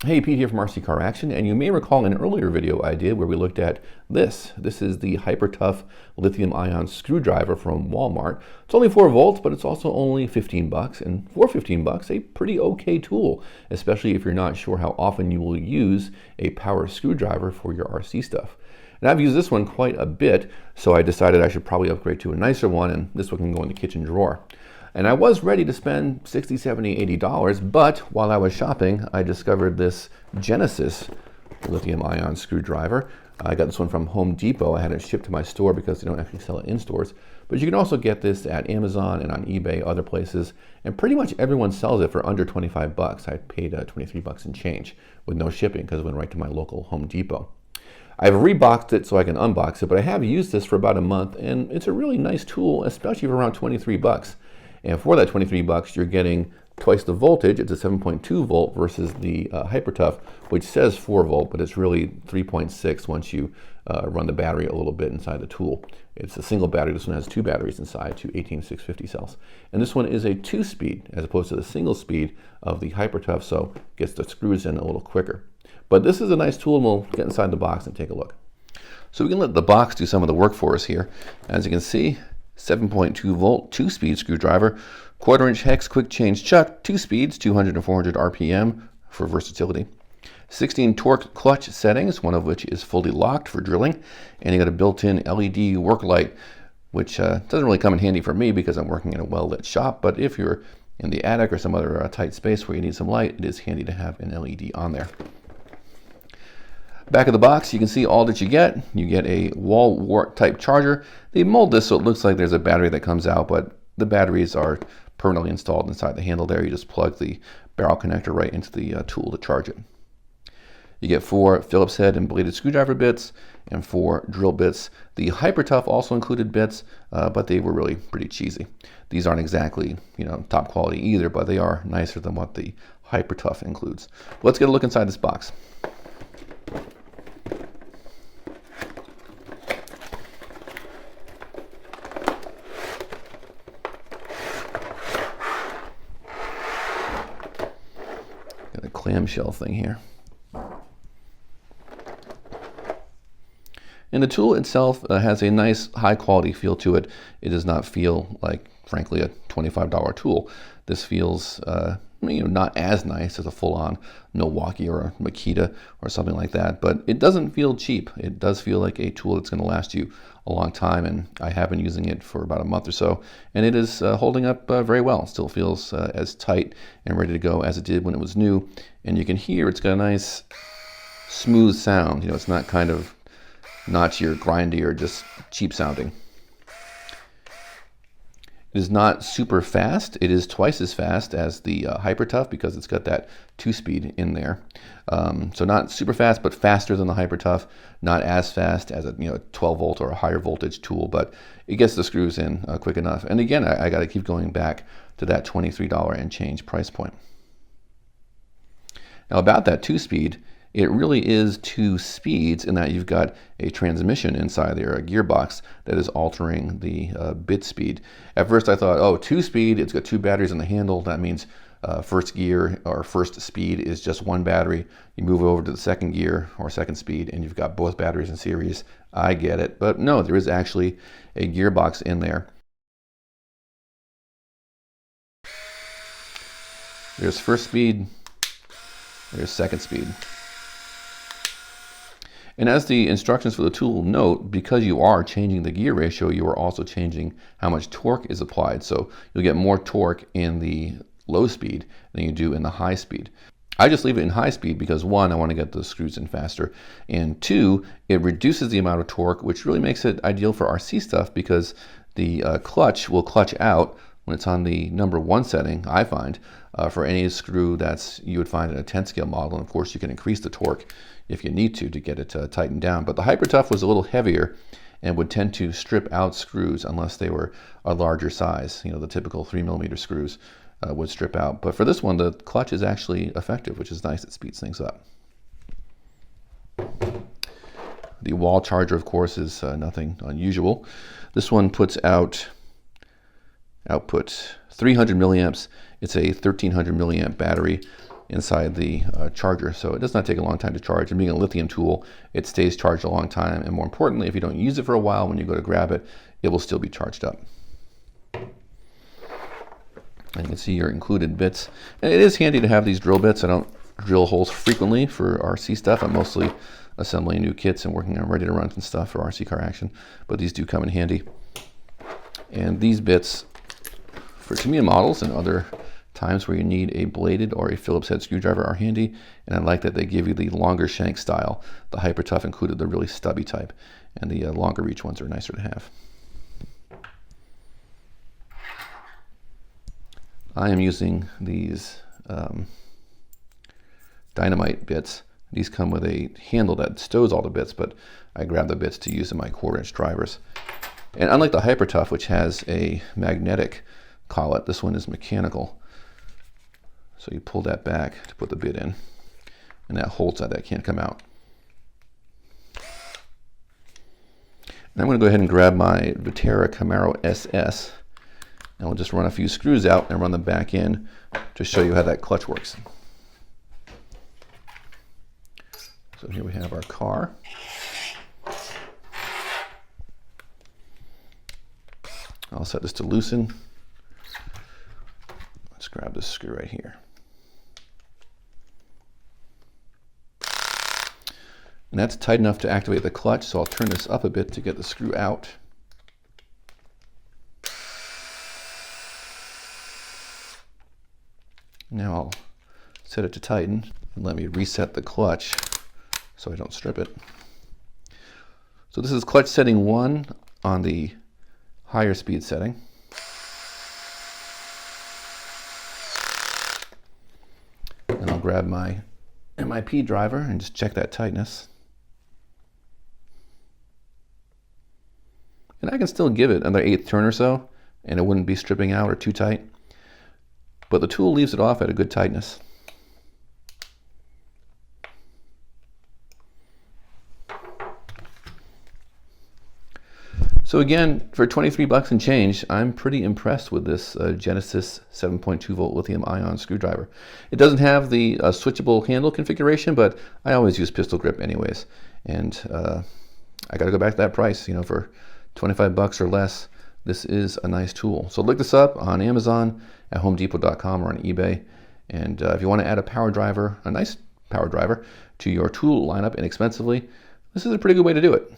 Hey, Pete here from RC Car Action, and you may recall an earlier video I did where we looked at this. This is the Hyper Tough lithium-ion screwdriver from Walmart. It's only 4 volts, but it's also only 15 bucks, and for 15 bucks, a pretty okay tool, especially if you're not sure how often you will use a power screwdriver for your RC stuff. And I've used this one quite a bit, so I decided I should probably upgrade to a nicer one, and this one can go in the kitchen drawer. And I was ready to spend $60, $70, $80, but while I was shopping, I discovered this Genesis lithium-ion screwdriver. I got this one from Home Depot. I had it shipped to my store because they don't actually sell it in stores. But you can also get this at Amazon and on eBay, other places, and pretty much everyone sells it for under 25 bucks. I paid 23 bucks and change with no shipping because it went right to my local Home Depot. I've reboxed it so I can unbox it, but I have used this for about a month, and it's a really nice tool, especially for around 23 bucks. And for that 23 bucks, you're getting twice the voltage. It's a 7.2 volt versus the Hyper Tough, which says 4 volt, but it's really 3.6 once you run the battery a little bit inside the tool. It's a single battery. This one has 2 batteries inside, 2 18650 cells. And this one is a 2-speed as opposed to the single speed of the Hyper Tough, so gets the screws in a little quicker. But this is a nice tool, and we'll get inside the box and take a look. So we can let the box do some of the work for us here. As you can see, 7.2 volt, 2-speed screwdriver, 1/4" hex quick change chuck, 2 speeds, 200 and 400 RPM for versatility. 16 torque clutch settings, one of which is fully locked for drilling, and you got a built-in LED work light, which doesn't really come in handy for me because I'm working in a well-lit shop, but if you're in the attic or some other tight space where you need some light, it is handy to have an LED on there. Back of the box, you can see all that you get. You get a wall wart type charger. They mold this so it looks like there's a battery that comes out, but the batteries are permanently installed inside the handle there. You just plug the barrel connector right into the tool to charge it. You get 4 Phillips head and bladed screwdriver bits and 4 drill bits. The Hyper Tough also included bits, but they were really pretty cheesy. These aren't exactly, top quality either, but they are nicer than what the Hyper Tough includes. Let's get a look inside this box. Got a clamshell thing here. And the tool itself has a nice high quality feel to it. It does not feel like, frankly, a $25 tool. This feels not as nice as a full-on Milwaukee or a Makita or something like that, but it doesn't feel cheap. It does feel like a tool that's going to last you a long time, and I have been using it for about a month or so, and it is holding up very well. It still feels as tight and ready to go as it did when it was new, and you can hear it's got a nice smooth sound. It's not kind of notchy or grindy or just cheap sounding. It is not super fast. It is twice as fast as the Hyper Tough because it's got that 2-speed in there. So not super fast, but faster than the Hyper Tough. Not as fast as a 12 volt or a higher voltage tool, but it gets the screws in quick enough. And again, I got to keep going back to that $23 and change price point. Now about that 2-speed, it really is 2 speeds in that you've got a transmission inside there, a gearbox that is altering the bit speed. At first I thought, oh, 2-speed, it's got 2 batteries in the handle. That means first gear or first speed is just 1 battery. You move over to the second gear or second speed and you've got both batteries in series. I get it, but no, there is actually a gearbox in there. There's first speed, there's second speed. And as the instructions for the tool note, because you are changing the gear ratio, you are also changing how much torque is applied. So you'll get more torque in the low speed than you do in the high speed. I just leave it in high speed because 1, I want to get the screws in faster, and 2, it reduces the amount of torque, which really makes it ideal for RC stuff because the clutch will clutch out when it's on the number 1 setting, I find, for any screw that's you would find in a 10 scale model. And of course you can increase the torque if you need to get it tightened down. But the Hyper Tough was a little heavier and would tend to strip out screws unless they were a larger size. The typical 3mm screws would strip out. But for this one, the clutch is actually effective, which is nice. It speeds things up. The wall charger, of course, is nothing unusual. This one puts out output 300 milliamps. It's a 1300 milliamp battery. inside the charger, so it does not take a long time to charge. And being a lithium tool, it stays charged a long time, and more importantly, if you don't use it for a while, when you go to grab it, it will still be charged up. And you can see your included bits. And it is handy to have these drill bits. I don't drill holes frequently for RC stuff. I'm mostly assembling new kits and working on ready to run and stuff for RC car action, but these do come in handy. And these bits for Tamiya models and other times where you need a bladed or a Phillips head screwdriver are handy, and I like that they give you the longer shank style. The Hyper Tough included the really stubby type, and the longer reach ones are nicer to have. I am using these dynamite bits. These come with a handle that stows all the bits, but I grab the bits to use in my 1/4-inch drivers. And unlike the Hyper Tough, which has a magnetic collet, this one is mechanical. So you pull that back to put the bit in, and that holds that can't come out. And I'm going to go ahead and grab my Viterra Camaro SS, and we'll just run a few screws out and run them back in to show you how that clutch works. So here we have our car. I'll set this to loosen. Let's grab this screw right here. And that's tight enough to activate the clutch, so I'll turn this up a bit to get the screw out. Now I'll set it to tighten and let me reset the clutch so I don't strip it. So this is clutch setting 1 on the higher speed setting. And I'll grab my MIP driver and just check that tightness. And I can still give it another 1/8 turn or so, and it wouldn't be stripping out or too tight. But the tool leaves it off at a good tightness. So again, for 23 bucks and change, I'm pretty impressed with this Genesis 7.2 volt lithium-ion screwdriver. It doesn't have the switchable handle configuration, but I always use pistol grip anyways. And I gotta go back to that price, you know, for 25 bucks or less, this is a nice tool. So look this up on Amazon, at homedepot.com, or on eBay. And if you want to add a power driver, a nice power driver, to your tool lineup inexpensively, this is a pretty good way to do it.